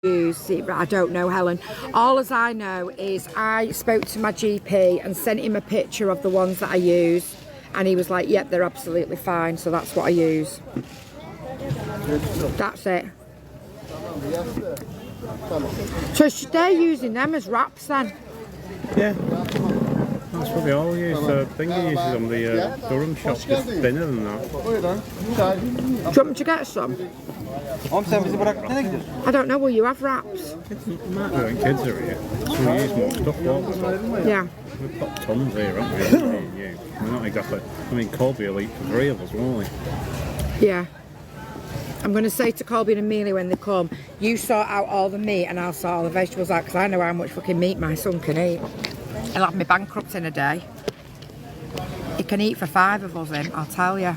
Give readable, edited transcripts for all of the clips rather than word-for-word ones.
use. I don't know, Helen. All as I know is I spoke to my GP and sent him a picture of the ones that I use, and he was like, yep, they're absolutely fine, so that's what I use. That's it. So they're using them as wraps then? Yeah. That's what they all use. The thing he uses on the Durham shop, just thinner than that. Do you want me to get some? I don't know, will you have wraps? It might be when kids are here. So we use more stuff, don't we? Yeah. We've got tons here, haven't we? Me and you. We're not exactly... I mean, Colby will eat for 3 of us, won't we? Yeah. I'm going to say to Colby and Amelia when they come, you sort out all the meat and I'll sort all the vegetables out, because I know how much fucking meat my son can eat. He'll have me bankrupt in a day. He can eat for 5 of us in, I'll tell you.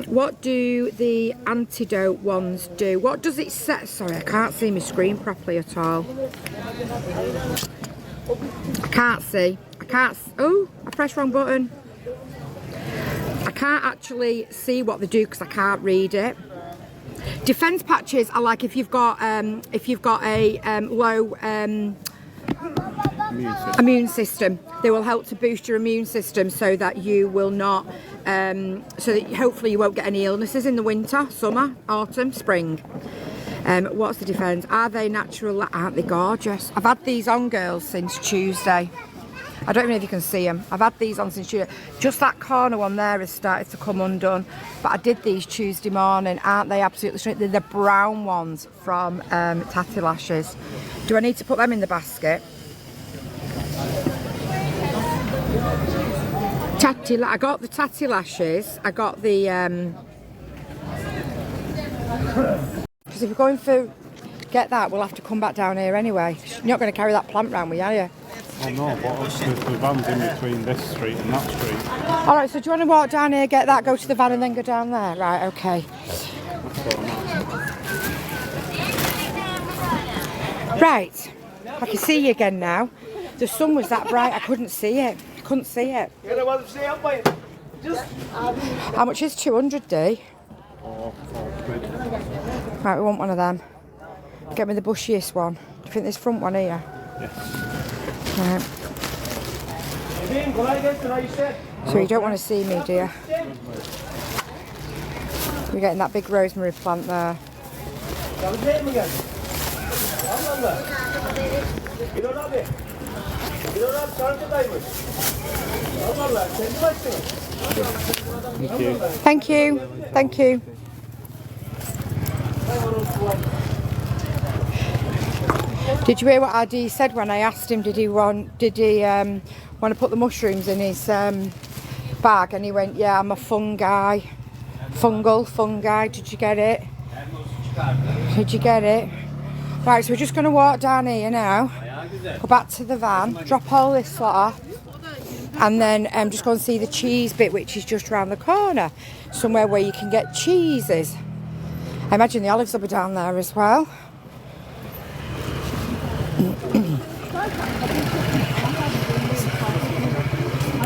What do the antidote ones do? What does it say? Sorry, I can't see my screen properly at all. I can't see. Oh, I pressed wrong button. I can't actually see what they do because I can't read it. Defense patches are like if you've got a low immune system. They will help to boost your immune system so that you will not, so that hopefully you won't get any illnesses in the winter, summer, autumn, spring. What's the defense? Are they natural? Aren't they gorgeous? I've had these on, girls, since Tuesday. I don't even know if you can see them. I've had these on since Tuesday. Just that corner one there has started to come undone. But I did these Tuesday morning. Aren't they absolutely straight? They're the brown ones from Tatty Lashes. Do I need to put them in the basket? I got the Tatty Lashes. I got the... Because if we're going to get that, we'll have to come back down here anyway. You're not going to carry that plant round with you, are you? Oh no, but the van's in between this street and that street. Alright, so do you want to walk down here, get that, go to the van and then go down there? Right, okay. Right, I can see you again now. The sun was that bright, I couldn't see it. I couldn't see it. How much is 200, D? £4 quid. Right, we want one of them. Get me the bushiest one. Do you think this front one here? Yes. Right. So you don't want to see me, do you? You're getting that big rosemary plant there. Thank you. Thank you. Thank you. Did you hear what Adi said when I asked him? Did he want to put the mushrooms in his bag? And he went, "Yeah, I'm a fungi. Did you get it? Did you get it?" Right, so we're just going to walk down here now. Go back to the van, drop all this lot off, and then just go and see the cheese bit, which is just around the corner, somewhere where you can get cheeses. I imagine the olives will be down there as well.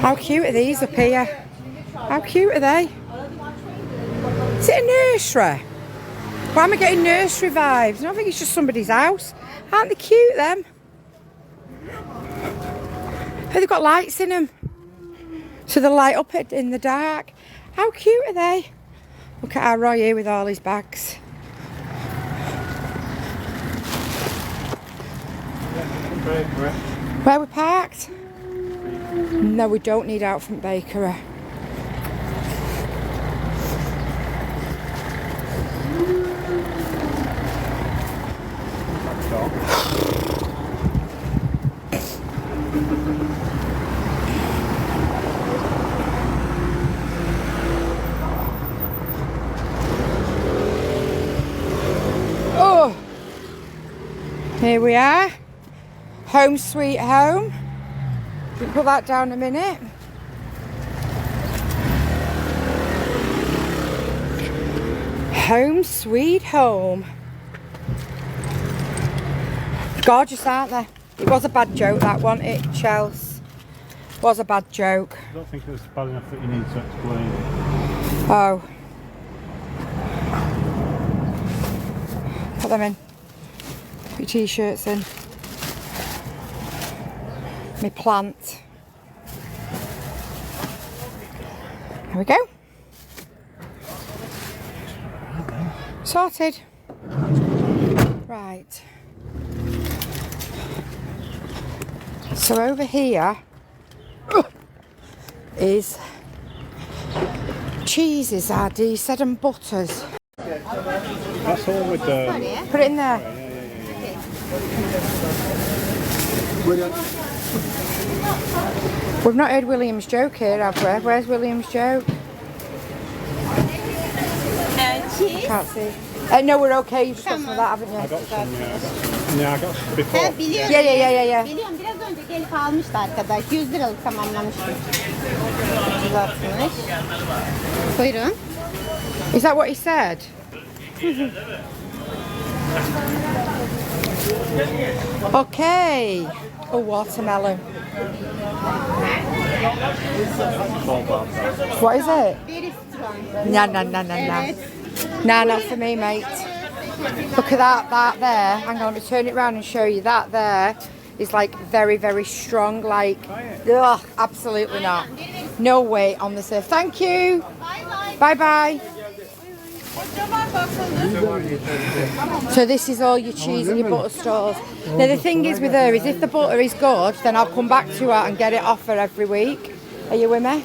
How cute are these up here? How cute are they? Is it a nursery? Why am I getting nursery vibes? I don't think it's just somebody's house. Aren't they cute, them? Oh, they've got lights in them, so they light up in the dark. How cute are they? Look at our Roy here with all his bags. Where we parked? No, we don't need Outfront Bakery. Oh, here we are. Home sweet home. We can put that down a minute. Home sweet home. Gorgeous, aren't they? It was a bad joke, that one, Chelsea. Was a bad joke. I don't think it was bad enough that you need to explain. Oh. Put them in. Put your t-shirts in. My plant. There we go. Sorted. Right. So over here is cheeses, Addy, said, and butters. That's all with the... Put it in there. We've not heard William's joke here, have we? Where's William's joke? Cheese. Can't see. No, we're okay. You've just got some of that, haven't you? I got some, yeah. I got some before. Ha, biliyorum. Yeah. Biliyorum, biraz önce gelip almıştı arkadaş. 100 liralık tamamlamıştı. 160. Buyurun. Is that what he said? Okay. Oh, watermelon. What is it? Very strong. No. Evet. No, not for me, mate. Look at that there. Hang on, let me turn it around and show you. That there is like very, very strong. Like, ugh, absolutely not. No way on this earth. Thank you. Bye. So this is all your cheese and your butter stores. Now the thing is with her is if the butter is good, then I'll come back to her and get it off her every week. Are you with me?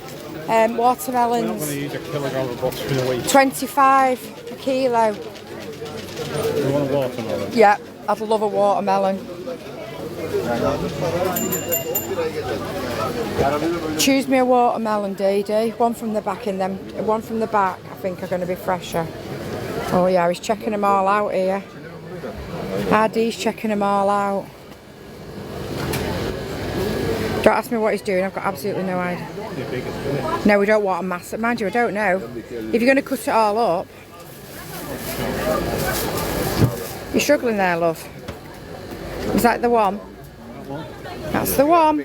We're not Watermelons. going to use a kilogram of butter in a week. 25 a kilo. We want a watermelon. Yeah, I'd love a watermelon. Choose me a watermelon, Dee Dee. One from the back and then one from the back I think are going to be fresher. Oh yeah, he's checking them all out here. RD's checking them all out. Don't ask me what he's doing, I've got absolutely no idea. No, we don't want a massive, mind you, I don't know. If you're going to cut it all up. You're struggling there, love. Is that the one? That's the one.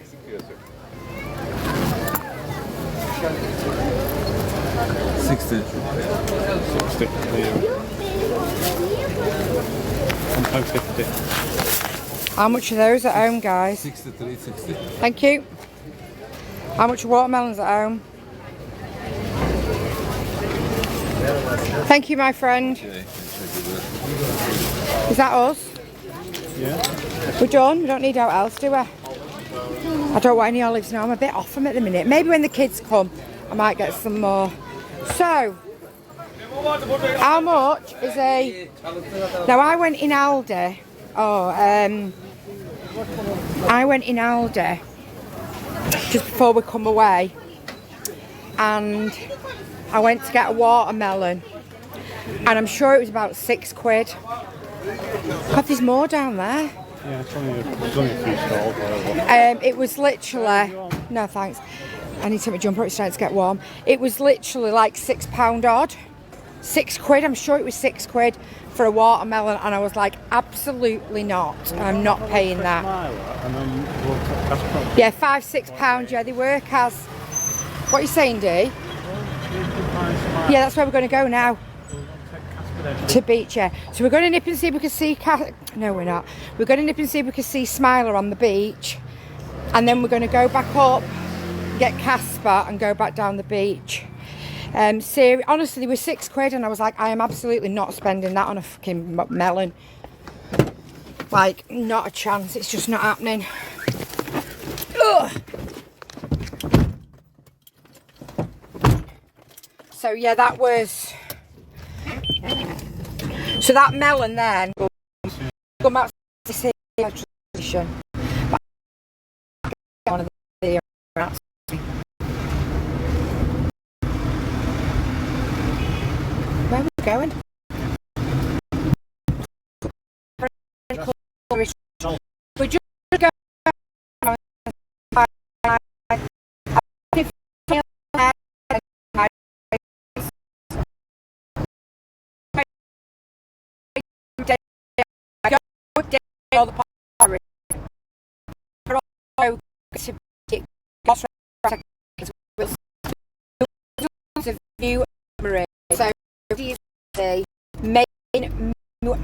£60. £1.50. How much are those at home, guys? 63.60. Thank you. How much are watermelons at home? Thank you, my friend. Is that us? Yeah. We're done. We don't need out else, do we? I don't want any olives now. I'm a bit off them at the minute. Maybe when the kids come, I might get some more. So, how much is a... Now, I went in Aldi. I went in Aldi just before we come away. And I went to get a watermelon. And I'm sure it was about £6. God, there's more down there. Yeah, it's only a few stalls. Whatever. It was literally... No, thanks. I need to take my jumper, it's starting to get warm. It was literally like £6 odd. £6, I'm sure it was £6 for a watermelon. And I was like, absolutely not. I'm not paying that. And then we'll take Casper. Yeah, £5-6, yeah, they work as... What are you saying, Dee? Yeah, that's where we're going to go now. To beach, yeah. So we're going to nip and see if we can see... No, we're not. We're going to nip and see if we can see Smiler on the beach. And then we're going to go back up, get Casper and go back down the beach. Honestly, they were £6 and I was like, I am absolutely not spending that on a fucking melon. Like, not a chance. It's just not happening. Ugh. So yeah, that was... So that melon then will come back to see tradition. One of the where are we going? We're just going. All the view so the main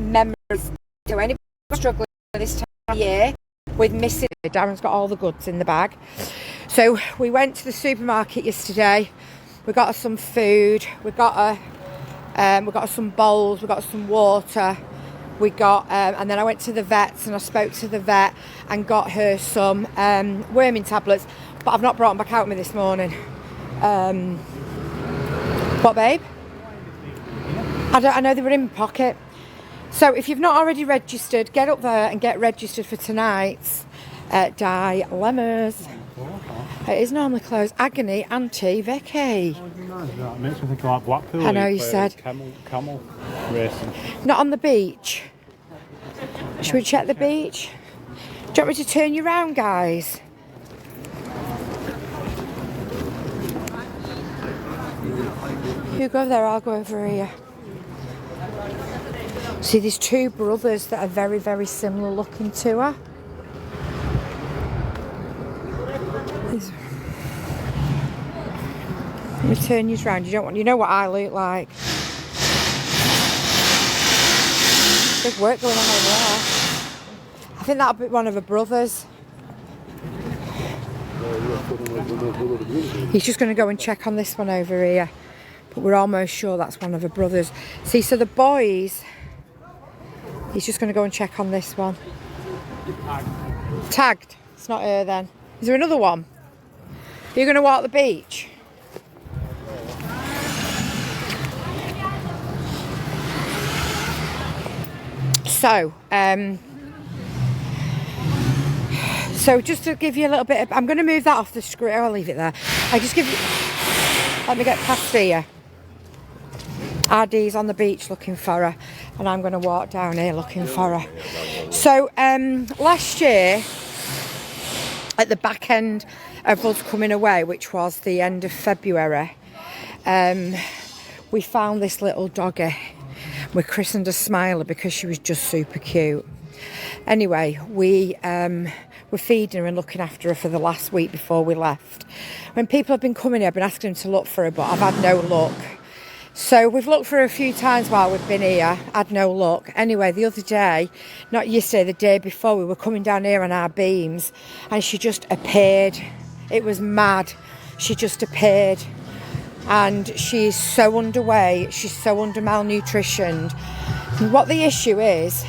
memories. So anybody struggling this time of year with missing, Darren's got all the goods in the bag. So we went to the supermarket yesterday. We got us some food. We got us some bowls. We got us some water. We got, and then I went to the vets and I spoke to the vet and got her some worming tablets. But I've not brought them back out with me this morning. What, babe? I know they were in my pocket. So if you've not already registered, get up there and get registered for tonight's Dilemmas. It is normally closed. Agony, Auntie Vicky. That makes me think of like Blackpool. I know you said. Camel racing. Not on the beach. Should we check the beach? Do you want me to turn you round, guys? You go there, I'll go over here. See, there's two brothers that are very, very similar looking to her. Let me turn you round. You know what I look like. Big work going on over there. I think that'll be one of her brothers. He's just going to go and check on this one over here. But we're almost sure that's one of her brothers. See, so the boys, he's just going to go and check on this one. Tagged. It's not her then. Is there another one? Are you going to walk the beach? So just to give you a little bit of, I'm going to move that off the screen. I'll leave it there. Let me get past here. RD's on the beach looking for her, and I'm going to walk down here looking for her. So last year, at the back end of us coming away, which was the end of February, we found this little doggy. We christened her Smiler because she was just super cute. Anyway, we were feeding her and looking after her for the last week before we left. When people have been coming here, I've been asking them to look for her, but I've had no luck. So we've looked for her a few times while we've been here, had no luck. Anyway, the other day, not yesterday, the day before, we were coming down here on our beams and she just appeared. It was mad. She just appeared. And she's so underweight, she's so under malnutritioned. And what the issue is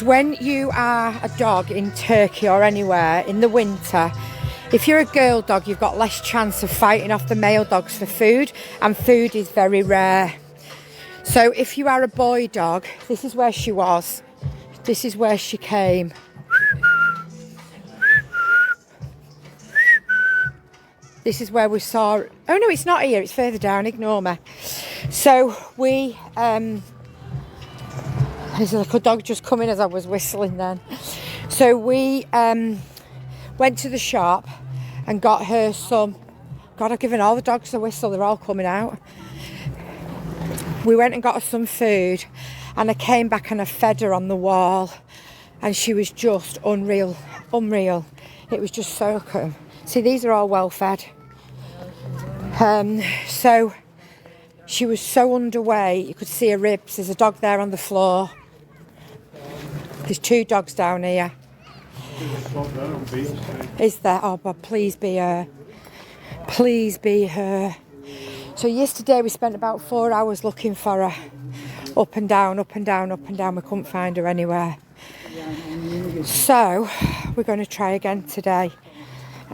when you are a dog in Turkey or anywhere in the winter, if you're a girl dog, you've got less chance of fighting off the male dogs for food, and food is very rare. So if you are a boy dog, this is where she was. This is where she came. This is where we saw her. Oh no, it's not here, it's further down, ignore me. So we, there's a little dog just coming as I was whistling then. So we went to the shop and got her some, God, I've given all the dogs a whistle, they're all coming out. We went and got her some food and I came back and I fed her on the wall and she was just unreal. It was just so cool. See, these are all well fed. So she was so underweight, you could see her ribs. There's a dog there on the floor. There's two dogs down here. Is there? Oh, but please be her. Please be her. So yesterday we spent about 4 hours looking for her. Up and down, up and down, up and down. We couldn't find her anywhere. So we're going to try again today.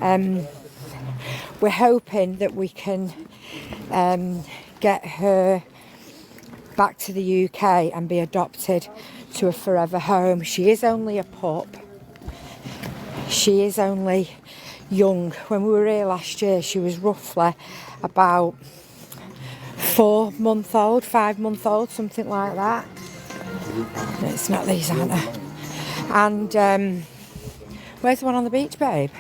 We're hoping that we can get her back to the UK and be adopted to a forever home. She is only a pup. She is only young. When we were here last year, she was roughly about 4 months old, 5 months old, something like that. No, it's not these, aren't they? And where's the one on the beach, babe?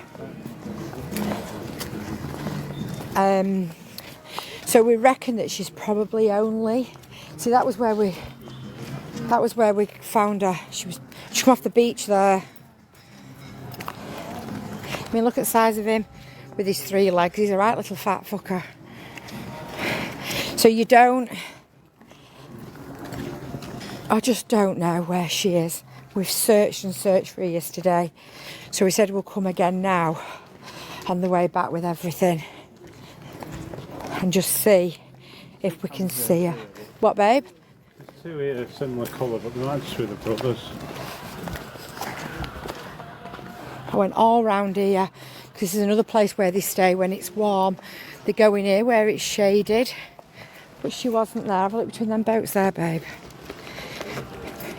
So we reckon that she's probably only. See, that was where we found her. She come off the beach there. I mean, look at the size of him with his 3 legs. He's a right little fat fucker. So you don't I just don't know where she is. We've searched and searched for her yesterday. So we said we'll come again now on the way back with everything. And just see if we can see her. What, babe? Two here of similar colour, but they're actually the brothers. I went all round here because this is another place where they stay when it's warm. They go in here where it's shaded. But she wasn't there. Have a look between them boats there, babe.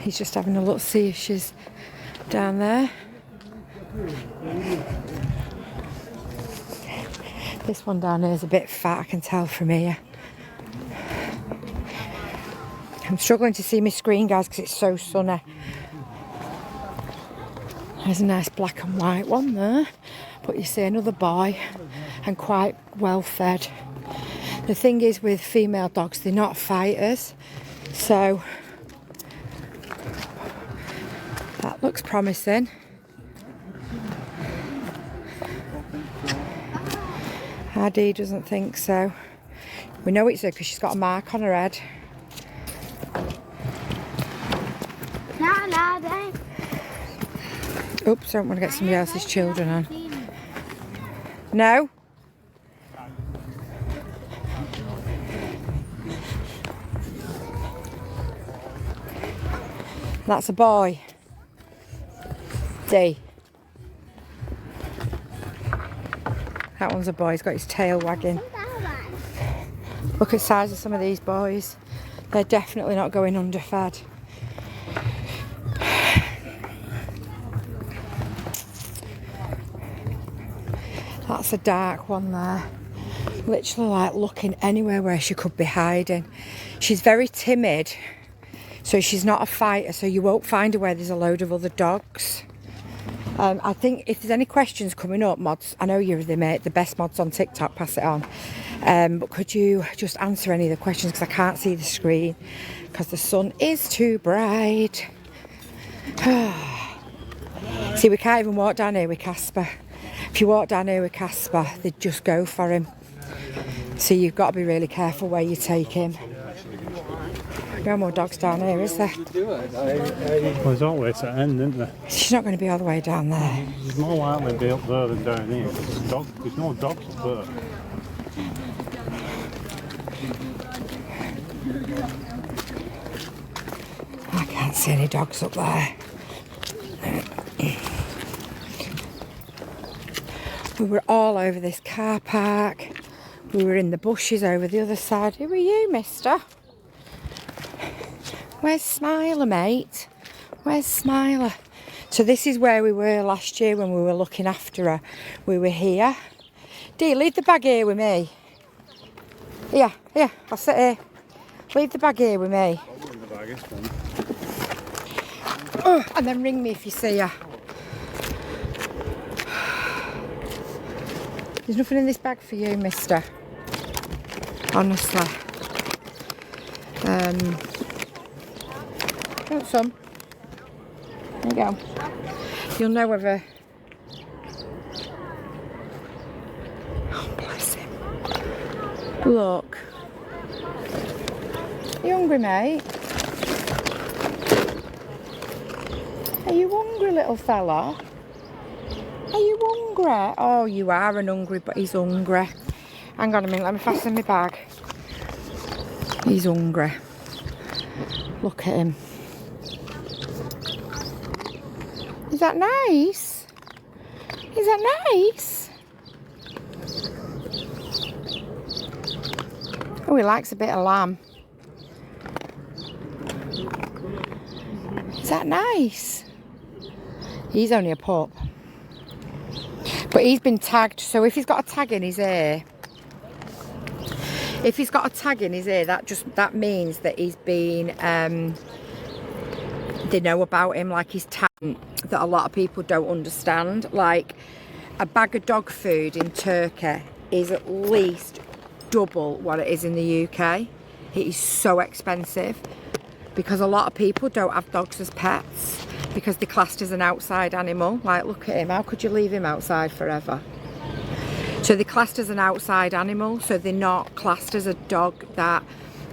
He's just having a look, see if she's down there. This one down here is a bit fat, I can tell from here. I'm struggling to see my screen, guys, because it's so sunny. There's a nice black and white one there. But you see another boy, and quite well fed. The thing is with female dogs, they're not fighters. So that looks promising. Addie doesn't think so. We know it's her because she's got a mark on her head. Oops, I don't want to get somebody else's children on. No? That's a boy. D. That one's a boy, he's got his tail wagging. Look at the size of some of these boys. They're definitely not going underfed. That's a dark one there. Literally like looking anywhere where she could be hiding. She's very timid, so she's not a fighter, so you won't find her where there's a load of other dogs. I think if there's any questions coming up, mods, I know you're the best mods on TikTok, pass it on. But could you just answer any of the questions, because I can't see the screen because the sun is too bright. See, we can't even walk down here with Casper. If you walk down here with Casper, they'd just go for him. So you've got to be really careful where you take him. No more dogs down here, is there? Well, there's always at the end, isn't there? She's not going to be all the way down there. It's more likely to be up there than down here. There's no dogs up there. I can't see any dogs up there. We were all over this car park. We were in the bushes over the other side. Who are you, mister? Where's Smiler, mate? Where's Smiler? So this is where we were last year when we were looking after her. We were here. Dee, leave the bag here with me. Here, I'll sit here. Leave the bag here with me. Oh, and then ring me if you see her. There's nothing in this bag for you, mister. Honestly. Want some? There you go. You'll know whether... Oh, bless him. Look. Are you hungry, mate? Are you hungry, little fella? Are you hungry? Oh, you are an hungry, but he's hungry. Hang on a minute, let me fasten my bag. He's hungry. Look at him. Is that nice? Is that nice? Oh, he likes a bit of lamb. Is that nice? He's only a pup. But he's been tagged, so if he's got a tag in his ear, that means that he's been, they know about him, like he's tagged, that a lot of people don't understand. Like, a bag of dog food in Turkey is at least double what it is in the UK. It is so expensive because a lot of people don't have dogs as pets because they're classed as an outside animal. Like, look at him, how could you leave him outside forever? So they're classed as an outside animal, so they're not classed as a dog that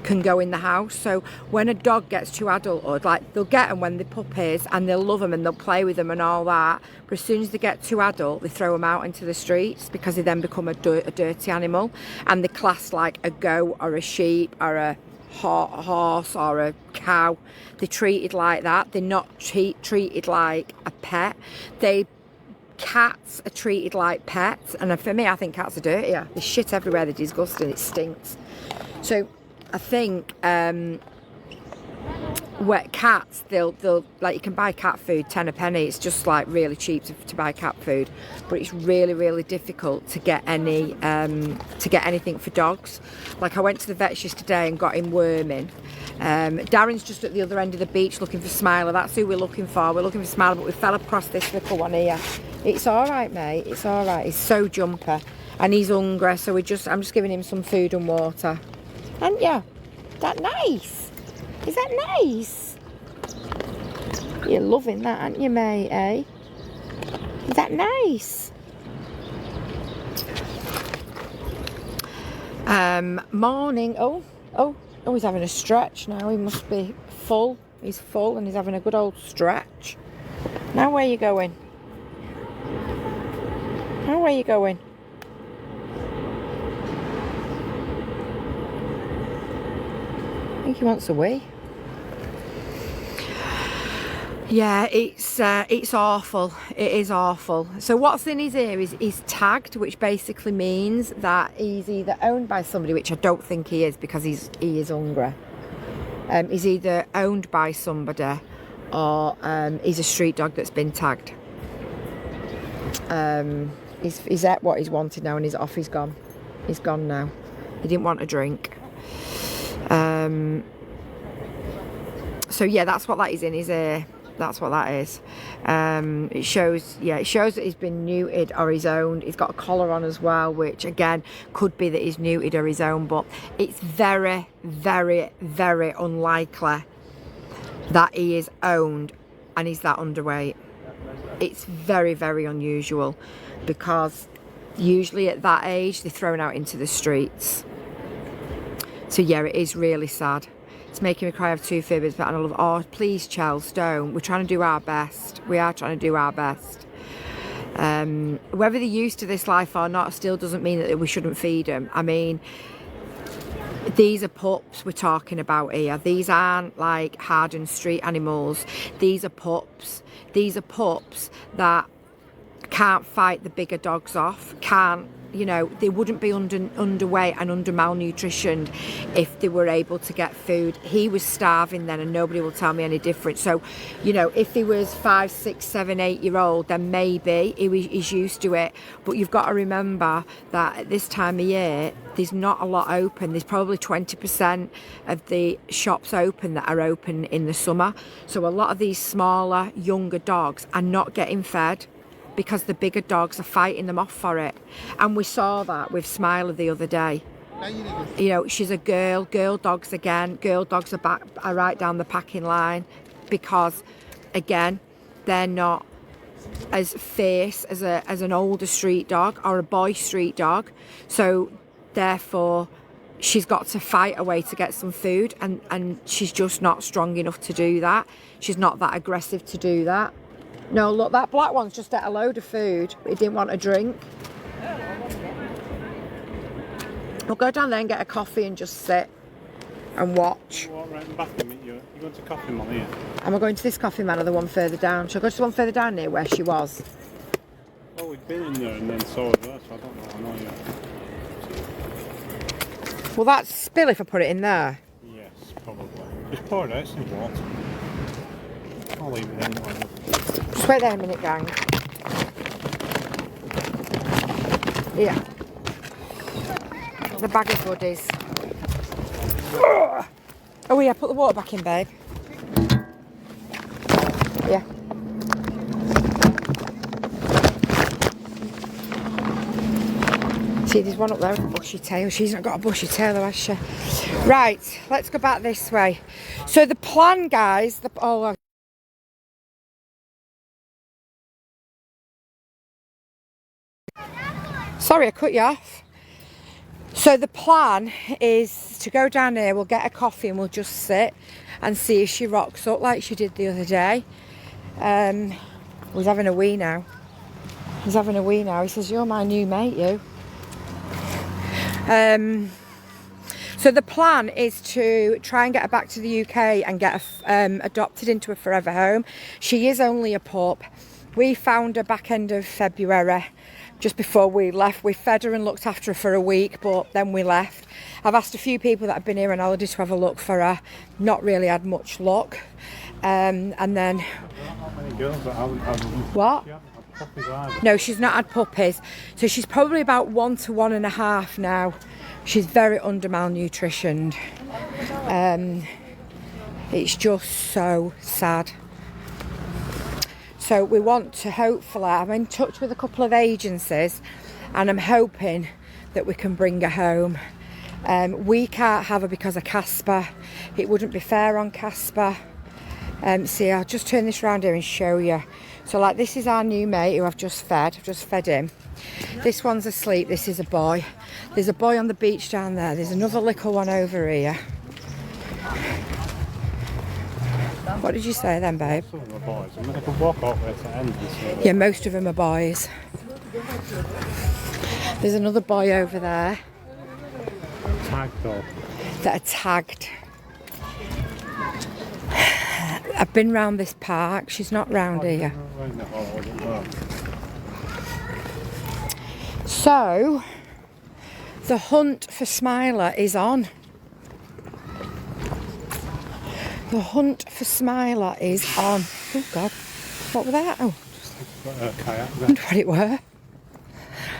can go in the house. So when a dog gets to adulthood, like they'll get them when they're puppies and they'll love them and they'll play with them and all that, but as soon as they get to adult, they throw them out into the streets because they then become a dirty animal, and they're classed like a goat or a sheep or a horse or a cow. They're treated like that. They're not treated like a pet. Cats are treated like pets, and for me, I think cats are dirtier. There's shit everywhere. They're disgusting. It stinks. So I think wet cats, they'll like, you can buy cat food 10 a penny. It's just like really cheap to buy cat food, but it's really difficult to get anything for dogs. Like I went to the vet's yesterday and got him worming. Darren's just at the other end of the beach looking for Smiler. That's who we're looking for. We're looking for Smiler, but we fell across this little one here. It's all right, mate. It's all right. He's so jumper and he's hungry, so I'm just giving him some food and water. And yeah, that nice. Is that nice? You're loving that, aren't you, mate, eh? Is that nice? Morning. Oh, he's having a stretch now. He must be full. He's full and he's having a good old stretch. Now where are you going? Now where are you going? I think he wants a wee. Yeah, it's awful. It is awful. So what's in his ear is he's tagged, which basically means that he's either owned by somebody, which I don't think he is because he is hungry. He's either owned by somebody or he's a street dog that's been tagged. He's at what he's wanted now and he's off. He's gone. He's gone now. He didn't want a drink. So yeah, that's what that is in his ear. That's what that is. It shows that he's been neutered or he's owned. He's got a collar on as well, which again could be that he's neutered or he's owned, but it's very unlikely that he is owned and he's that underweight. It's very unusual because usually at that age they're thrown out into the streets. So yeah, it is really sad. It's making me cry. I have two fibers, but I love, oh please Chels, don't. We're trying to do our best. We are trying to do our best. Whether they're used to this life or not still doesn't mean that we shouldn't feed them. I mean, these are pups we're talking about here. These aren't like hardened street animals. These are pups. These are pups that can't fight the bigger dogs off, they wouldn't be underweight and under malnutritioned if they were able to get food. He was starving then and nobody will tell me any different. So, if he was 5, 6, 7, 8-year-old, then maybe he's used to it. But you've got to remember that at this time of year, there's not a lot open. There's probably 20% of the shops open that are open in the summer. So a lot of these smaller, younger dogs are not getting fed because the bigger dogs are fighting them off for it. And we saw that with Smiler the other day. She's a girl dogs again. Girl dogs are right down the packing line because, again, they're not as fierce as an older street dog or a boy street dog. So, therefore, she's got to fight her way to get some food and she's just not strong enough to do that. She's not that aggressive to do that. No, look, that black one's just ate a load of food, but he didn't want a drink. We'll go down there and get a coffee and just sit and watch. Walk right in the back and meet you. You're going to Coffee Man here? Am I going to this Coffee Man or the one further down? Shall I go to the one further down near where she was? Oh, we've been in there and then saw her there, so I don't know yet. Will that spill if I put it in there? Yes, probably. Just pour it out, some water. I'll leave it in. Just wait there a minute, gang. Yeah. The bag of goodies. Oh yeah, put the water back in, babe. Yeah. See, there's one up there with a bushy tail. She's not got a bushy tail though, has she? Right, let's go back this way. So the plan, guys, sorry, I cut you off. So the plan is to go down here, we'll get a coffee and we'll just sit and see if she rocks up like she did the other day. He's having a wee now. He's having a wee now. He says, "You're my new mate, you." So the plan is to try and get her back to the UK and get her adopted into a forever home. She is only a pup. We found her back end of February, just before we left. We fed her and looked after her for a week, but then we left. I've asked a few people that have been here on holiday to have a look for her. Not really had much luck. And then... How many girls that haven't had What? puppies either? No, she's not had puppies. So she's probably about 1 to 1.5 now. She's very under malnutritioned. It's just so sad. So we want to hopefully, I'm in touch with a couple of agencies and I'm hoping that we can bring her home. We can't have her because of Casper. It wouldn't be fair on Casper. See, I'll just turn this around here and show you. So like, this is our new mate who I've just fed him. This one's asleep, this is a boy. There's a boy on the beach down there. There's another little one over here. What did you say then, babe? Some of them are boys. I mean, I could walk all the way to the end. Yeah, most of them are boys. There's another boy over there Tagged though. that are tagged. I've been round this park. She's not round here. So, the hunt for Smiler is on. The hunt for Smiler is on. Oh God, what was that? Oh, Kayak I wonder what it were.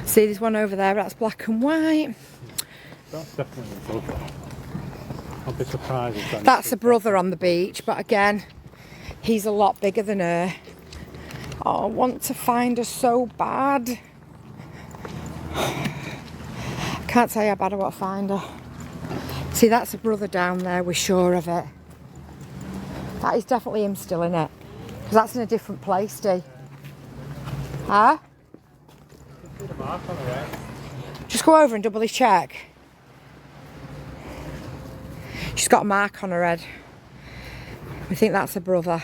See, there's one over there, that's black and white. That's definitely a brother. I'll be surprised if That's a brother on the beach, but again, he's a lot bigger than her. Oh, I want to find her so bad. Can't tell you how bad I want to find her. See, that's a brother down there, we're sure of it. That is definitely him still in it. Because that's in a different place, Dee. Huh? Just go over and doubly check. She's got a mark on her head. We think that's a brother.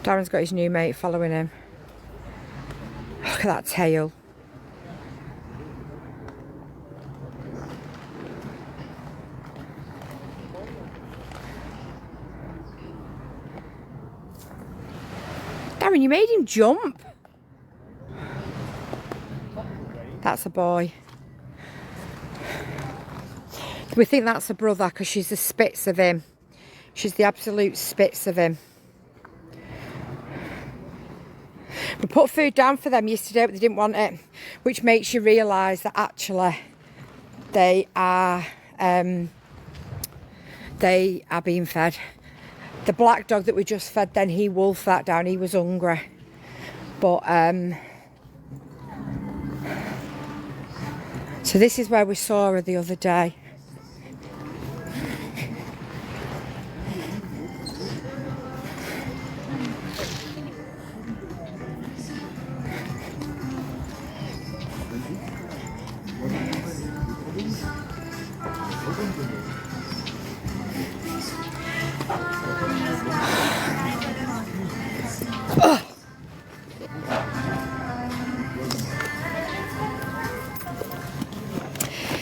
Darren's got his new mate following him. Look at that tail. Darren, you made him jump. That's a boy. We think that's a brother because she's the spits of him. She's the absolute spits of him. We put food down for them yesterday, but they didn't want it, which makes you realise that actually they are being fed. The black dog that we just fed, then he wolfed that down. He was hungry, but so this is where we saw her the other day.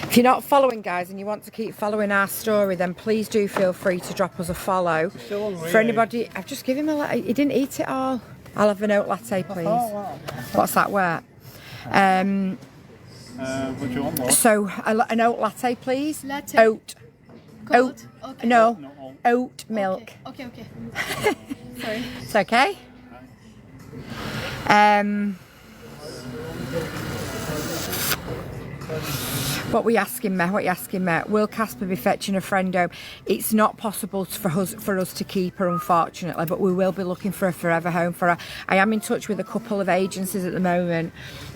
If you're not following, guys, and you want to keep following our story, then please do feel free to drop us a follow. For anybody, I've just given him a latte. He didn't eat it all. I'll have an oat latte, please. What's that word? what do you want more? So, an oat latte, please. Latte. Oat. Cold? Oat. Okay. No. No. Oat milk. Okay. Sorry. It's okay. What were you asking me? Will Casper be fetching a friend home? It's not possible for us to keep her, unfortunately, but we will be looking for a forever home for her. I am in touch with a couple of agencies at the moment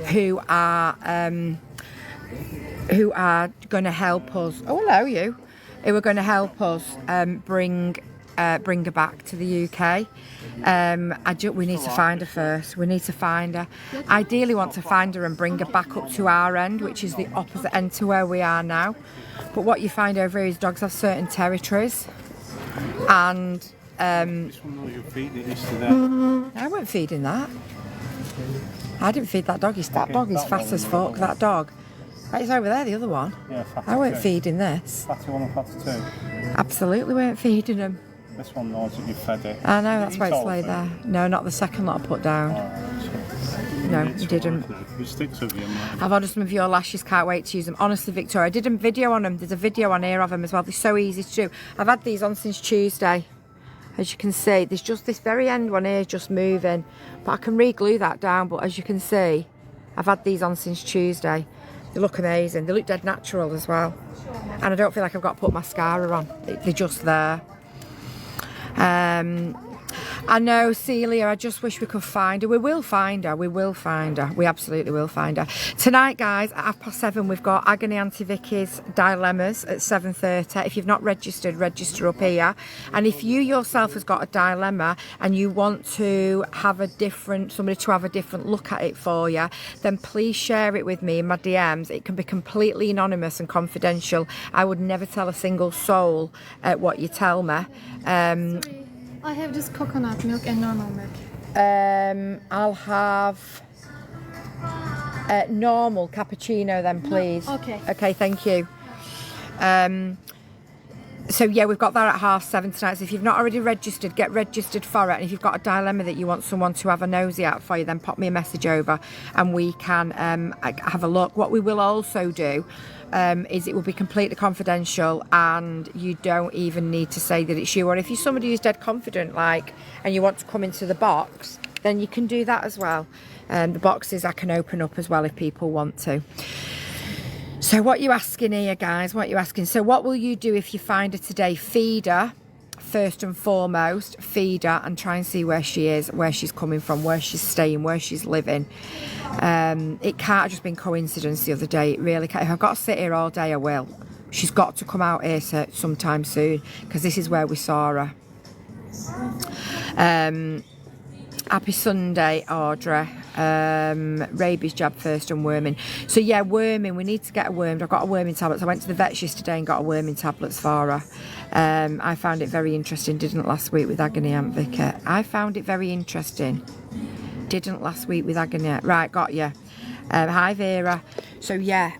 who are going to help us. Oh, hello, you. Who are going to help us bring bring her back to the UK. We need to find her first. We need to find her. Ideally want to find her and bring her back up to our end, which is the opposite end to where we are now. But what you find over here is dogs have certain territories, and This one you're feeding it yesterday. I weren't feeding that. I didn't feed that dog. That dog is fast as fuck, that dog. It's over there, the other one. Yeah, fatty I weren't two. feeding this. Fatty 1 and fatty 2. Absolutely weren't feeding them. This one knows that you fed it. I know, that's Did why it it's eat all laid of there. it? No, not the second lot I put down. No, It's you didn't. alright now. It sticks with you, man. I've ordered some of your lashes, can't wait to use them. Honestly, Victoria, I did a video on them. There's a video on here of them as well. They're so easy to do. I've had these on since Tuesday. As you can see, there's just this very end one here just moving. But I can re-glue that down, but as you can see, I've had these on since Tuesday. They look amazing. They look dead natural as well. And I don't feel like I've got to put mascara on. They're just there. I know, Celia, I just wish we could find her. We will find her. We will find her. We absolutely will find her. Tonight, guys, at 7:30, we've got Agony Auntie Vicky's Dilemmas at 7:30. If you've not registered, register up here. And if you yourself has got a dilemma and you want to have somebody to have a different look at it for you, then please share it with me in my DMs. It can be completely anonymous and confidential. I would never tell a single soul what you tell me. I have just coconut milk and normal milk. I'll have normal cappuccino then, please. okay. Okay, thank you. So yeah, we've got that at 7:30 tonight. So if you've not already registered, get registered for it. And if you've got a dilemma that you want someone to have a nosy at for you, then pop me a message over and we can have a look. What we will also do is it will be completely confidential, and you don't even need to say that it's you. Or if you're somebody who's dead confident, and you want to come into the box, then you can do that as well. The boxes I can open up as well if people want to. So what you asking here, guys? What you asking? So what will you do if you find her today? Feed her first and foremost. Feed her and try and see where she is, where she's coming from, where she's staying, where she's living. It can't have just been coincidence the other day. It really can't. If I've got to sit here all day, I will. She's got to come out here sometime soon, because this is where we saw her. Happy Sunday, Audrey. Rabies jab first and worming. So yeah, worming. We need to get her wormed. I've got her worming tablets. I went to the vets yesterday and got her worming tablets for her. I found it very interesting. Didn't last week with Agony Aunt Vicky. I found it very interesting. Didn't last week with Agony. Right, got you. Hi Vera. So yeah,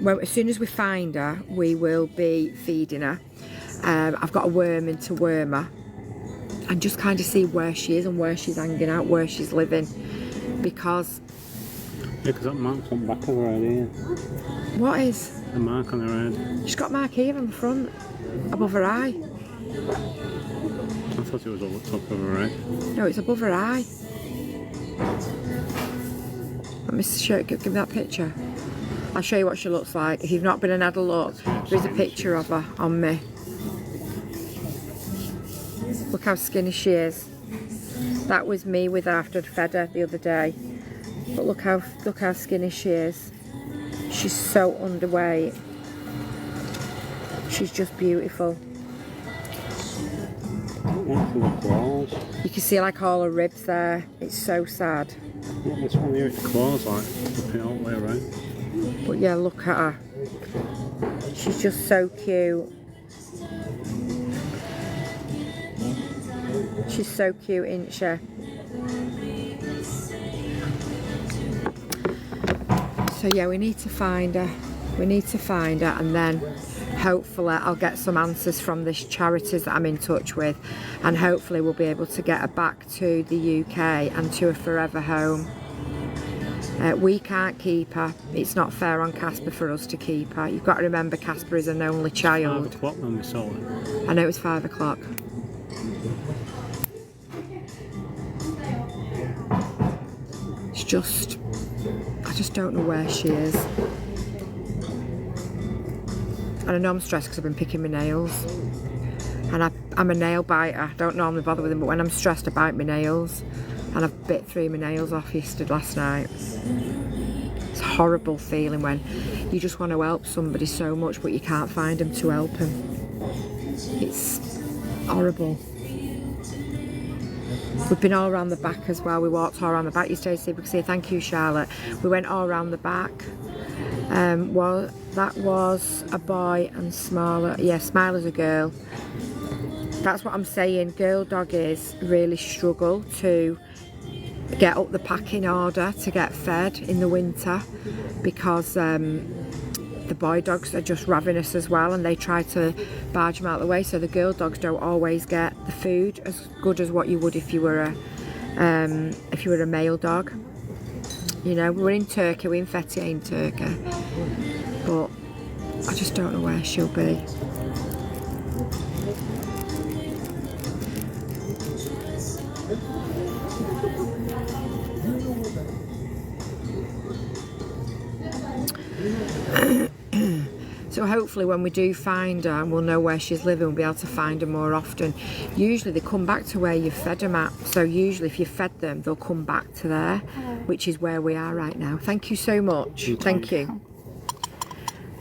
well, as soon as we find her, we will be feeding her. I've got a worming to worm her and just kind of see where she is and where she's hanging out, where she's living, because because that mark's on the back of her head here. what is? A mark on her head. She's got a mark here on the front, above her eye. I thought it was on the top of her head. No, it's above her eye. Let me show, give me that picture. I'll show you what she looks like. If you've not been and had a look, there's a picture of her on me. Look how skinny she is. That was me with her after I'd fed her the other day. But look how skinny she is. She's so underweight. She's just beautiful. Look for the claws. You can see like all her ribs there. It's so sad. Look, this one here, its claws like flipping all the way around. But yeah, look at her. She's just so cute. She's so cute, isn't she? So yeah, we need to find her. We need to find her, and then hopefully I'll get some answers from this charities that I'm in touch with, and hopefully we'll be able to get her back to the UK and to a forever home. We can't keep her. It's not fair on Casper for us to keep her. You've got to remember Casper is an only child. 5 o'clock when we saw it. I know it's 5 o'clock. It's just, I just don't know where she is. And I know I'm stressed because I've been picking my nails. And I'm a nail biter. I don't normally bother with them, but when I'm stressed I bite my nails. And I've bit 3 of my nails off last night. It's a horrible feeling when you just want to help somebody so much but you can't find them to help them. It's Horrible. We've been all around the back as well. We walked all around the back. You stayed so say thank you, Charlotte. We went all around the back. Well, that was a boy and Smaller. Yeah, Smiler's a girl. That's what I'm saying. Girl doggies really struggle to get up the packing order to get fed in the winter because the boy dogs are just ravenous as well, and they try to barge them out of the way, so the girl dogs don't always get the food as good as what you would if you were a male dog. You know, we're in Turkey, we're in Fethiye in Turkey, but I just don't know where she'll be. So hopefully when we do find her and we'll know where she's living, we'll be able to find her more often. Usually they come back to where you fed them at. So usually if you fed them, they'll come back to there, which is where we are right now. Thank you so much. Thank you.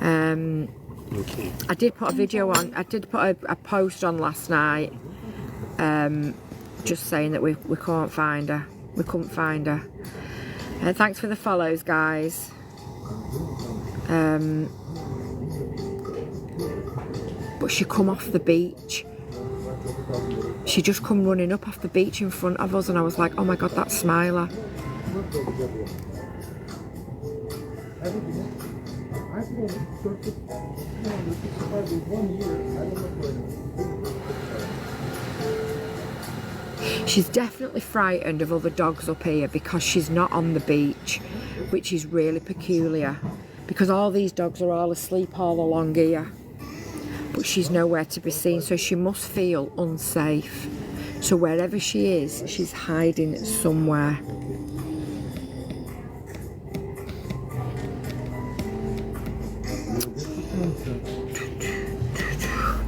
I did put a video on, I did put a post on last night, just saying that we can't find her. We couldn't find her. Thanks for the follows, guys. But she come off the beach. She just come running up off the beach in front of us, and I was like, oh my god, that's Smiler. She's definitely frightened of other dogs up here because she's not on the beach, which is really peculiar, because all these dogs are all asleep all along here. But she's nowhere to be seen, so she must feel unsafe. So wherever she is, she's hiding somewhere.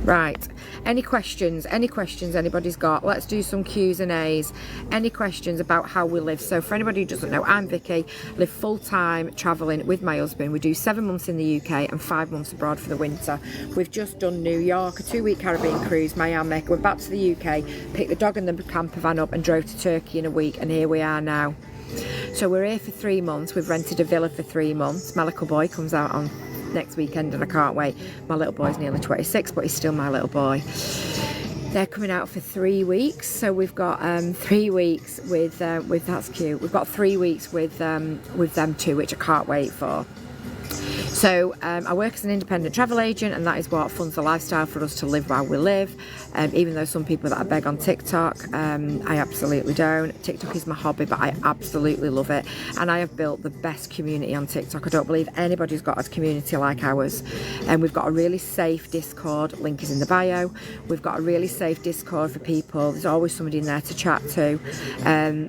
Right, any questions anybody's got? Let's do some Q's and A's. Any questions about how we live? So for anybody who doesn't know, I'm Vicky, live full-time travelling with my husband. We do 7 months in the UK and 5 months abroad for the winter. We've just done New York, a 2-week Caribbean cruise, Miami. We're back to the UK, picked the dog and the camper van up and drove to Turkey in a week, and here we are now. So we're here for 3 months. We've rented a villa for 3 months. My little boy comes out on next weekend and I can't wait. My little boy's nearly 26, but he's still my little boy. They're coming out for 3 weeks, so we've got 3 weeks with that's cute. We've got 3 weeks with them too, which I can't wait for. So I work as an independent travel agent, and that is what funds the lifestyle for us to live while we live. Even though some people that I beg on TikTok, I absolutely don't. TikTok is my hobby, but I absolutely love it. And I have built the best community on TikTok. I don't believe anybody's got a community like ours. And we've got a really safe Discord, link is in the bio. We've got a really safe Discord for people. There's always somebody in there to chat to.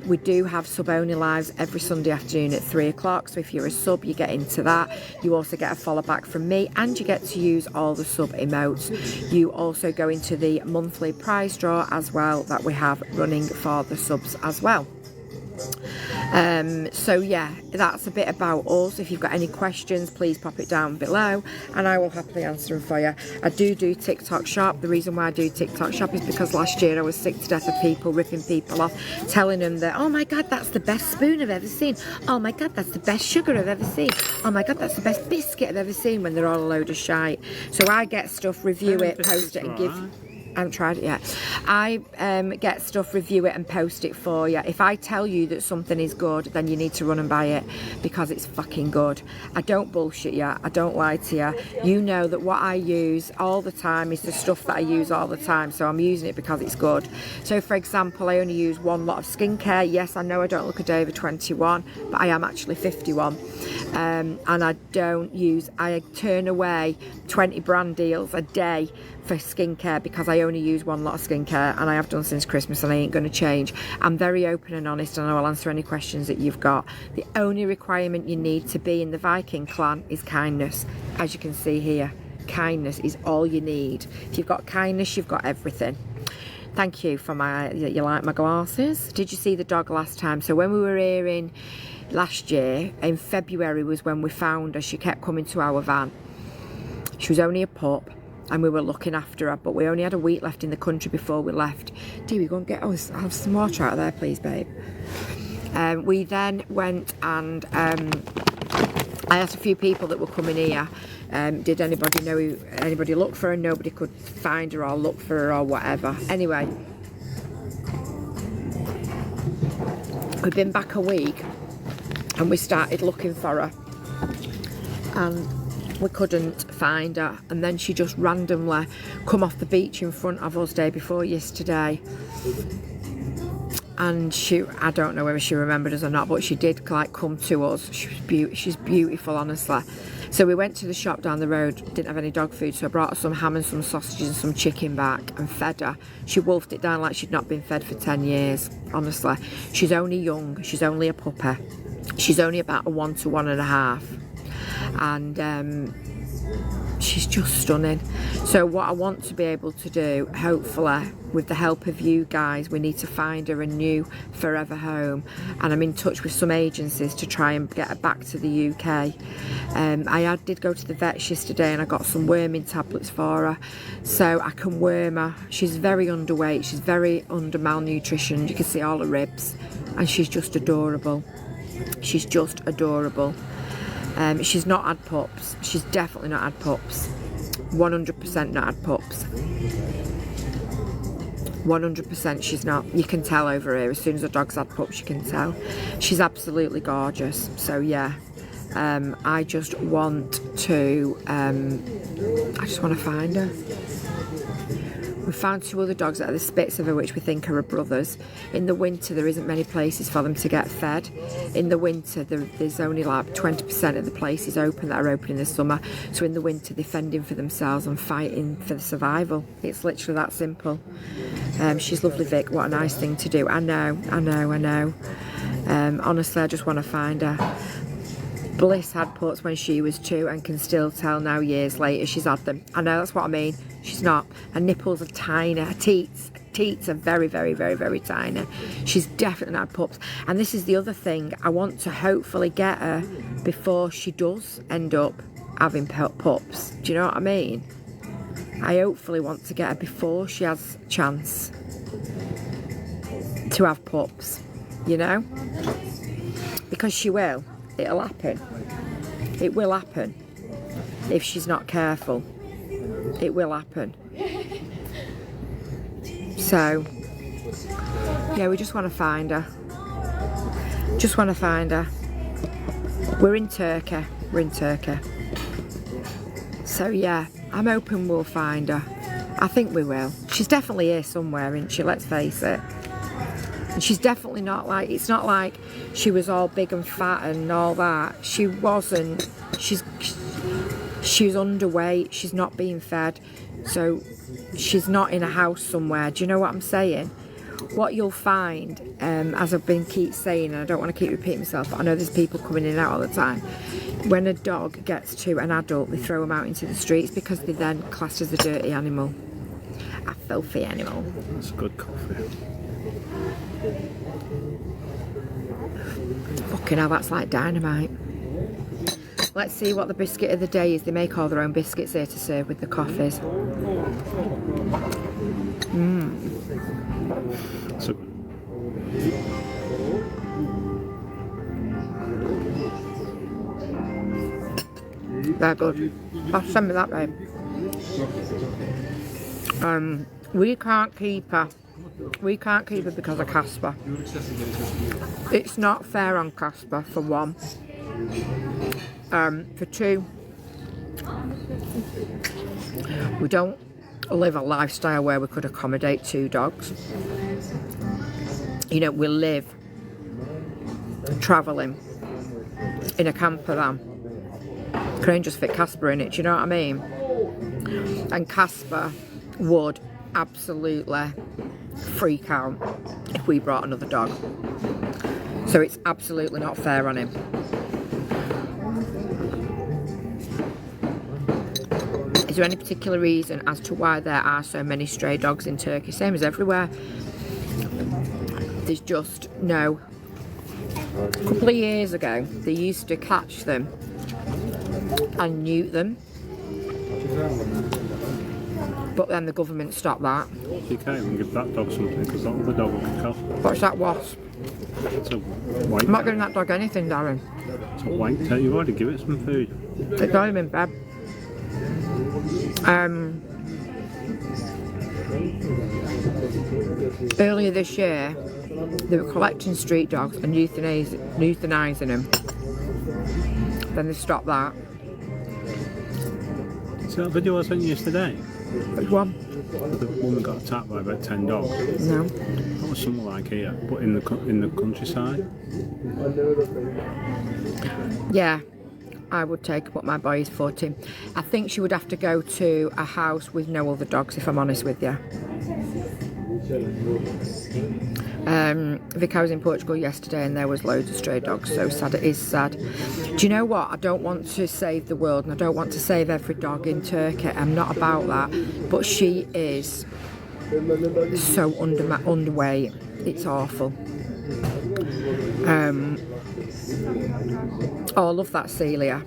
We do have sub-only lives every Sunday afternoon at 3 o'clock. So if you're a sub, you get into that. You also get a follow back from me, and you get to use all the sub emotes. You also go into the monthly prize draw as well that we have running for the subs as well. So yeah, that's a bit about us. If you've got any questions, please pop it down below and I will happily answer them for you. I do TikTok shop. The reason why I do TikTok shop is because last year I was sick to death of people ripping people off, telling them that, oh my god, that's the best spoon I've ever seen, oh my god, that's the best sugar I've ever seen, oh my god, that's the best biscuit I've ever seen, when they're all a load of shite. So I get stuff, review it, post it and give... I haven't tried it yet. I get stuff, review it and post it for you. If I tell you that something is good, then you need to run and buy it because it's fucking good. I don't bullshit you. I don't lie to you. You know that what I use all the time is the stuff that I use all the time, so I'm using it because it's good. So for example, I only use one lot of skincare. Yes, I know I don't look a day over 21, but I am actually 51. And I turn away 20 brand deals a day for skincare because I only use one lot of skincare, and I have done since Christmas, and I ain't going to change. I'm very open and honest, and I will answer any questions that you've got. The only requirement you need to be in the Viking clan is kindness. As you can see here, kindness is all you need. If you've got kindness, you've got everything. Thank you for you like my glasses. Did you see the dog last time? So when we were here in last year, in February was when we found her. She kept coming to our van. She was only a pup. and we were looking after her, but we only had a week left in the country before we left. Do we go and get, I'll have some water out of there, please, babe. We then went and I asked a few people that were coming here, did anybody know anybody look for her? Nobody could find her or look for her or whatever. Anyway, we've been back a week and we started looking for her and we couldn't find her, and then she just randomly come off the beach in front of us day before yesterday, and I don't know whether she remembered us or not, but she did like come to us. She's beautiful, honestly. So we went to the shop down the road, didn't have any dog food, so I brought her some ham and some sausages and some chicken back and fed her. She wolfed it down like she'd not been fed for 10 years, honestly. She's only young, she's only a puppy. She's only about a 1 to 1.5. And she's just stunning. So what I want to be able to do, hopefully with the help of you guys, we need to find her a new forever home, and I'm in touch with some agencies to try and get her back to the UK. I did go to the vets yesterday and I got some worming tablets for her so I can worm her. She's very underweight, she's very under malnutrition, you can see all her ribs, and she's just adorable. She's just adorable. She's not had pups. She's definitely not had pups. 100% not had pups. 100% she's not. You can tell over here. As soon as a dog's had pups, you can tell. She's absolutely gorgeous. So yeah, I just want to find her. We found 2 other dogs that are the spits of her, which we think are her brothers. In the winter, there isn't many places for them to get fed. In the winter, there's only like 20% of the places open that are open in the summer. So in the winter, they're fending for themselves and fighting for the survival. It's literally that simple. She's lovely, Vic. What a nice thing to do. I know. Honestly, I just want to find her. Bliss had pups when she was 2 and can still tell now years later she's had them. I know, that's what I mean. She's not. Her nipples are tiny. Her teats are very, very, very, very tiny. She's definitely not had pups. And this is the other thing. I want to hopefully get her before she does end up having pups. Do you know what I mean? I hopefully want to get her before she has a chance to have pups, you know? Because she will. It'll happen. It will happen. If she's not careful, it will happen. So, yeah, we just want to find her. Just want to find her. We're in Turkey. So, yeah, I'm hoping we'll find her. I think we will. She's definitely here somewhere, isn't she? Let's face it. And she's definitely not like, it's not like she was all big and fat and all that. She wasn't. She's underweight. She's not being fed. So she's not in a house somewhere. Do you know what I'm saying? What you'll find, as I've been keep saying, and I don't want to keep repeating myself, but I know there's people coming in and out all the time. When a dog gets to an adult, they throw them out into the streets because they're then classed as a dirty animal. A filthy animal. That's good coffee. Fucking hell, that's like dynamite. Let's see what the biscuit of the day is. They make all their own biscuits here to serve with the coffees. So, They're good. Oh, send me that, babe. We can't keep her. We can't keep her because of Casper. It's not fair on Casper, for one. For 2, we don't live a lifestyle where we could accommodate 2 dogs. You know, we live travelling in a camper van. Couldn't just fit Casper in it, do you know what I mean? And Casper would absolutely freak out if we brought another dog. So it's absolutely not fair on him. Is there any particular reason as to why there are so many stray dogs in Turkey? Same as everywhere. There's just no. A couple of years ago, they used to catch them and neuter them But then the government stopped that. You can't even give that dog something because that other dog will kick off. What's that wasp? It's a white. I'm not giving that dog anything, Darren. It's a white tail. You've already given it some food. It's got him in bed. Earlier this year, they were collecting street dogs and euthanizing them. Then they stopped that. See that video I sent you yesterday? Which one? The woman got attacked by about 10 dogs. No. That was something like here, but in the countryside. Yeah, I would take her, but my boy is 14. I think she would have to go to a house with no other dogs, if I'm honest with you. Vic, I was in Portugal yesterday and there was loads of stray dogs. So sad. It is sad. Do you know what? I don't want to save the world and I don't want to save every dog in Turkey. I'm not about that. But she is so underweight. It's awful. Oh, I love that Celia.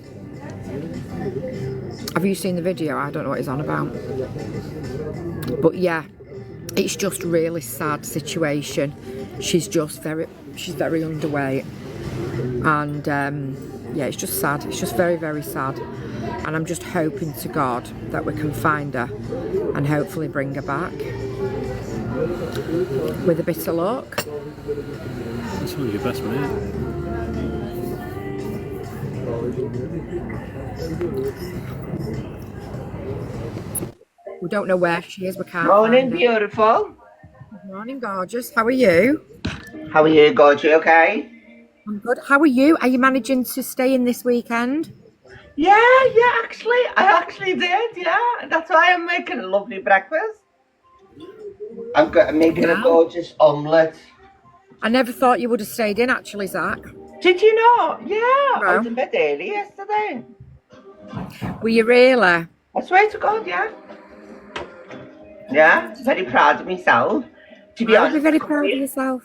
Have you seen the video? I don't know what he's on about. But yeah, it's just really sad situation. She's very underweight, and yeah, it's just sad. It's just very, very sad. And I'm just hoping to God that we can find her and hopefully bring her back. With a bit of luck. That's one of your best mate. We don't know where she is. We can't. Morning, find her. beautiful. Good morning, gorgeous. How are you? How are you, God? You okay? I'm good. How are you? Are you managing to stay in this weekend? Yeah, I actually did, yeah. That's why I'm making a lovely breakfast. I'm making a gorgeous omelette. I never thought you would have stayed in, actually, Zach. Did you know? Yeah, I No. was in bed early yesterday. Were you really? I swear to God, yeah. Yeah, very proud of myself. To be You'll be honest, very proud of yourself.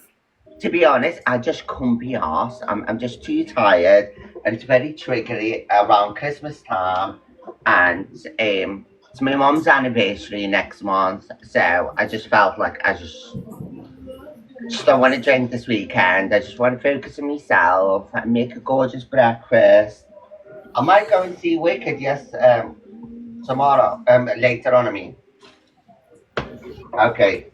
to be honest, I just couldn't be arsed. I'm just too tired, and it's very triggery around Christmas time, and it's my mum's anniversary next month, so I just felt like I just don't want to drink this weekend. I just want to focus on myself and make a gorgeous breakfast. I might go and see Wicked, yes, tomorrow, later on, I mean. Okay.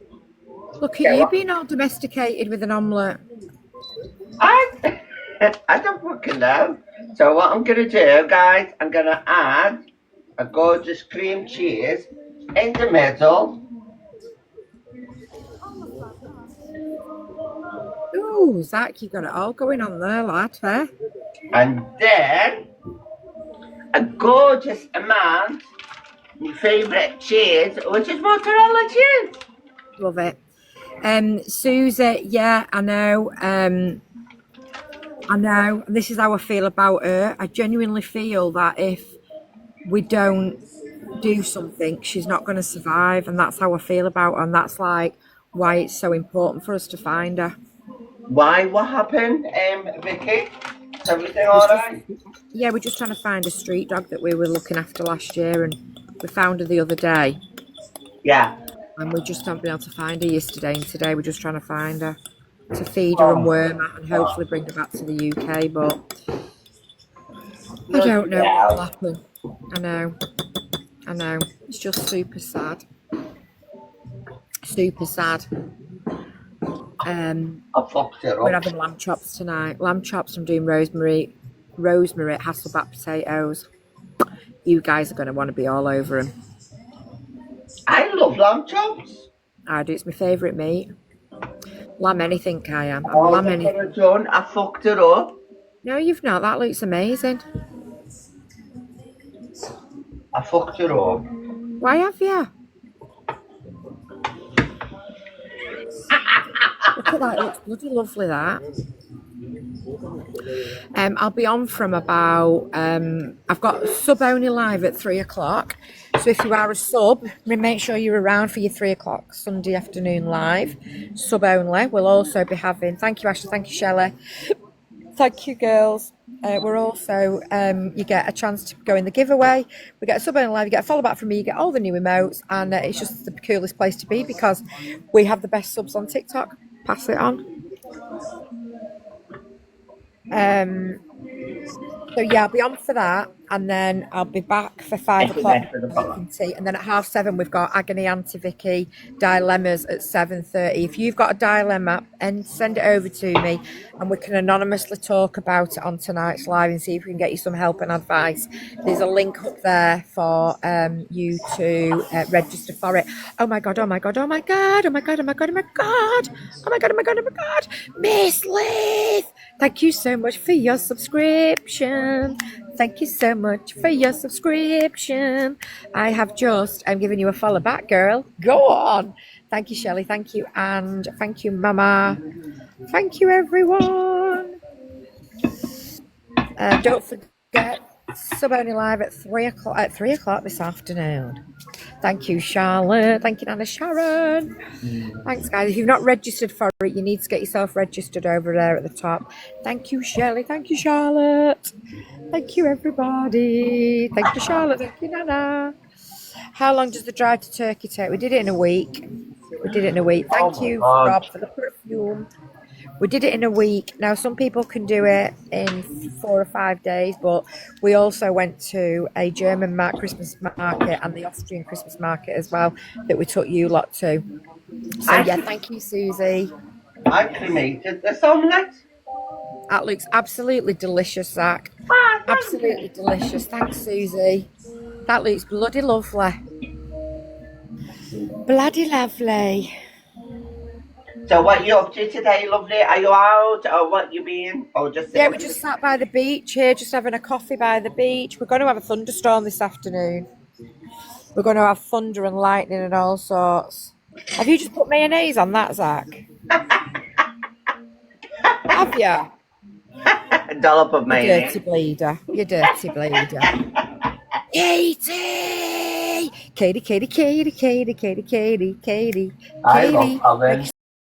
Look at you being all domesticated with an omelette. I don't fucking know. So what I'm gonna do, guys, I'm gonna add a gorgeous cream cheese in the middle. Ooh, Zach, you got it all going on there, lad, eh? And then a gorgeous amount, my favourite cheese, which is mozzarella cheese. Love it. Susie, yeah, I know. This is how I feel about her. I genuinely feel that if we don't do something, she's not going to survive, and that's how I feel about her. And that's like why it's so important for us to find her. Why? What happened, Vicky? Is everything all right? Yeah, we're just trying to find a street dog that we were looking after last year, and we found her the other day. Yeah. And we just haven't been able to find her yesterday, and today we're just trying to find her to feed her and worm her and hopefully bring her back to the UK, but I don't know what will happen. I know. It's just super sad. Super sad. I fucked it We're up. having lamb chops tonight. Lamb chops. I'm doing rosemary Hasselback potatoes. You guys are going to want to be all over them. I love lamb chops. I do. It's my favourite meat. Lamb anything, I am. I'm All lamb I anything. could have done, I fucked it up. No, you've not. That looks amazing. I fucked it up. Why have you? Look at that. It looks bloody lovely, that. I'll be on from about I've got sub only live at 3 o'clock, so if you are a sub, make sure you're around for your 3 o'clock Sunday afternoon live. Sub only. We'll also be having, thank you Ashley, thank you Shelley, thank you girls, we're also, you get a chance to go in the giveaway. We get a sub only live, you get a follow back from me, you get all the new emotes, and it's just the coolest place to be because we have the best subs on TikTok. Pass it on. So yeah, I'll be on for that, and then I'll be back for 5 o'clock. And then at 7:30 we've got Agony Auntie Vicky dilemmas at 7:30. If you've got a dilemma, and send it over to me, and we can anonymously talk about it on tonight's live and see if we can get you some help and advice. There's a link up there for you to register for it. Oh my god! Oh my god! Oh my god! Oh my god! Oh my god! Oh my god! Oh my god! Oh my god! Oh my god! Miss Liz, thank you so much for your subscription. Thank you so much for your subscription. I have just, I'm giving you a follow back, girl. Go on. Thank you, Shelley. Thank you. And thank you, Mama. Thank you, everyone. Don't forget, sub only live at 3 o'clock this afternoon. Thank you, Charlotte. Thank you, Nana Sharon. Thanks, guys. If you've not registered for it, you need to get yourself registered over there at the top. Thank you, Shelley. Thank you, Charlotte. Thank you, everybody. Thank you, Charlotte. Thank you, Nana. How long does the drive to Turkey take? We did it in a week. Thank you, Rob, for the perfume. We did it in a week. Now, some people can do it in 4 or 5 days, but we also went to a German Christmas market and the Austrian Christmas market as well that we took you lot to. So, yeah, thank you, Susie. I cremated this omelette. That looks absolutely delicious, Zach. Absolutely delicious. Thanks, Susie. That looks bloody lovely. Bloody lovely. So what are you up to today, lovely? Are you out or what you been? Or just Yeah, we just sat by the beach here, just having a coffee by the beach. We're going to have a thunderstorm this afternoon. We're going to have thunder and lightning and all sorts. Have you just put mayonnaise on that, Zach? Have you? A dollop of mayonnaise. You dirty bleeder. Katie! Katie. I love oven.